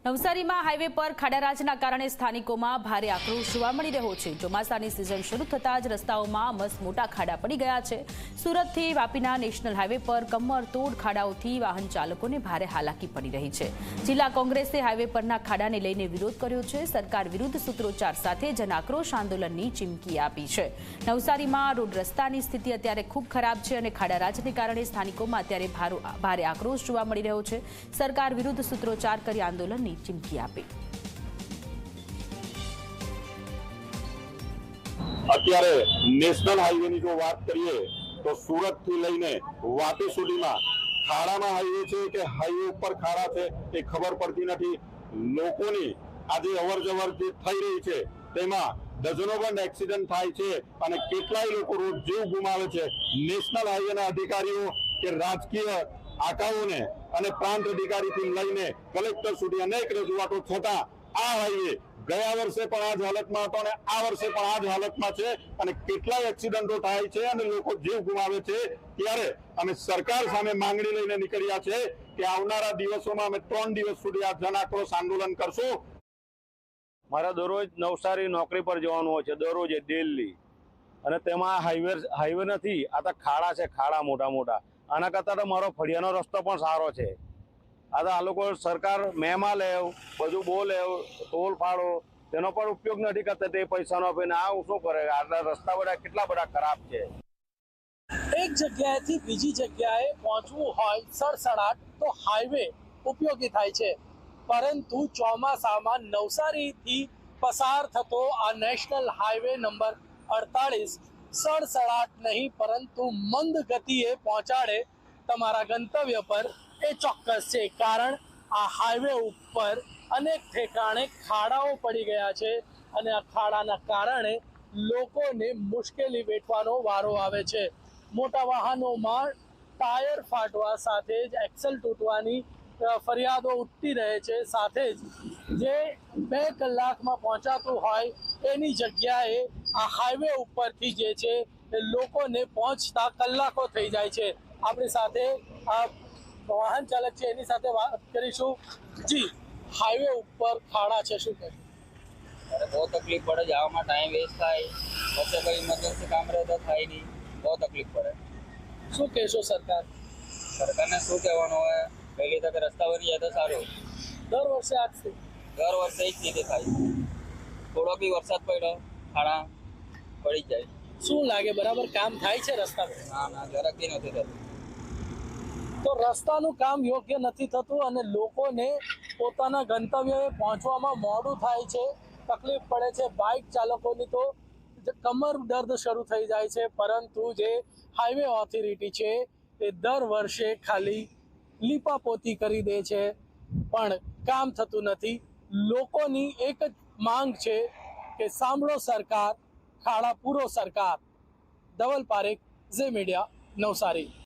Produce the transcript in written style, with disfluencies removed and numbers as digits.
નવસારીમાં હાઈવે પર ખાડારાજના કારણે સ્થાનિકોમાં ભારે આક્રોશ જોવા મળી રહ્યો છે। ચોમાસાની સિઝન શરૂ થતાં જ રસ્તાઓમાં મસ્ત મોટા ખાડા પડી ગયા છે। સુરતથી વાપીના નેશનલ હાઈવે પર કમરતોડ ખાડાઓથી વાહન ચાલકોને ભારે હાલાકી પડી રહી છે। જિલ્લા કોંગ્રેસે હાઈવે પરના ખાડાને લઈને વિરોધ કર્યો છે। સરકાર વિરુદ્ધ સૂત્રોચ્ચાર સાથે જનાક્રોશ આંદોલનની ચીમકી આપી છે। નવસારીમાં રોડ રસ્તાની સ્થિતિ અત્યારે ખૂબ ખરાબ છે અને ખાડારાજને કારણે સ્થાનિકોમાં અત્યારે ભારે આક્રોશ જોવા મળી રહ્યો છે। સરકાર વિરુદ્ધ સૂત્રોચ્ચાર કરી આંદોલનની ચીમકી આપી। અત્યારે નેશનલ હાઈવેની જો વાત કરીએ તો સુરત થી લઈને વાપી સુધીમાં ખાડામાં હાઈવે છે કે હાઈવે ઉપર ખાડા છે એ ખબર પડતી નથી। લોકોની આજે અવરજવર જે થઈ રહી છે તેમાં ડઝનો બંધ એક્સિડન્ટ થાય છે અને કેટલાય લોકો રોજ જીવ ગુમાવે છે। નેશનલ હાઈવેના અધિકારીઓ કે રાજકીય આકાઓને અને પ્રાંત અધિકારીથી લઈને કલેક્ટર સુધી અનેક રજૂઆતો છતાં આ હાઈવે ગયા વર્ષે પણ આ જ હાલતમાં હતો અને આ વર્ષે પણ આ જ હાલતમાં છે અને કેટલાય એક્સિડન્ટો થાય છે અને લોકો જીવ ગુમાવે છે। ત્યારે અમે સરકાર સામે માંગણી લઈને નીકળ્યા છે કે આવનારા દિવસોમાં અમે 3 દિવસ સુધી આ જન આક્રોશ આંદોલન કરશું। મારે દરરોજ નવસારી નોકરી પર જવાનું હોય છે, દરરોજ દિલ્હી, અને તેમાં હાઈવે નથી, આ તો ખાડા છે, ખાડા મોટા મોટા। આના કરતાં તો મારો ફળિયાનો રસ્તો પણ સારો છે। આ લોકો સરકાર મેમાં લેવ, બધું બોલેવ, ટોલ ફાળો, તેનો પણ ઉપયોગ નથી કરતા। તે પૈસાનો આપીને આ શું કરે? આટલા રસ્તા બધા કેટલા બધા ખરાબ છે। એક જગ્યાએથી બીજી જગ્યાએ પહોંચવું હોય સડસડાટ તો હાઈવે ઉપયોગી થાય છે, પરંતુ ચોમાસામાં નવસારીથી પસાર થતો આ નેશનલ હાઈવે નંબર 48 સડસડાટ નહીં પરંતુ મંદ ગતિએ પહોંચાડે તમારા ગંતવ્ય પર એ ચોક્કસ છે। કારણ આ હાઈવે ઉપર અનેક ઠેકાણે ખાડાઓ પડી ગયા છે અને આ ખાડાના કારણે લોકોને મુશ્કેલી વેઠવાનો વારો આવે છે। મોટા વાહનોમાં ટાયર ફાટવા સાથે જ એક્સલ તૂટવાની ફરિયાદો ઉઠતી રહે છે। સાથે જ જે 2 કલાકમાં પહોંચાતું હોય એની જગ્યાએ આ હાઈવે ઉપરથી જે છે એ લોકોને પહોંચતા કલાકો થઈ જાય છે। આપણી સાથે આ વાહન ચાલક છે, એની સાથે વાત કરીશું। જી, હાઈવે ઉપર ખાડા છે, શું કહે? अरे बहुत तकलीफ पड़े, जावा टाइम वेस्ट થાય, પછી કોઈ ઇમરજન્સી કામ રહે તો થાય નહીં, બહુ તકલીફ પડે। શું કહેશો સરકારને શું કહેવાનું હોય? પહેલી તકે રસ્તા બની જાય તો સારું। દર વર્ષે આજથી દર વર્ષે જ રીતે થાય, થોડો બી વરસાદ પડ્યો ખાડા પડી જાય। શું લાગે, બરાબર કામ થાય છે રસ્તા પર? ના ના, જરાક બી નથી થતું। તો રસ્તાનું કામ યોગ્ય નથી થતું અને લોકોને પોતાના ગંતવ્યએ પહોંચવામાં મોડું થાય છે, તકલીફ પડે છે। બાઇક ચાલકોની તો કમર દર્દ શરૂ થઈ જાય છે, પરંતુ જે હાઈવે ઓથોરિટી છે એ દર વર્ષે ખાલી લીપાપોતી કરી દે છે, પણ કામ થતું નથી। લોકોની એક જ માંગ છે કે સાંભળો સરકાર, ખાડા પૂરો સરકાર। ધવલ પારેખ, ઝી મીડિયા, નવસારી।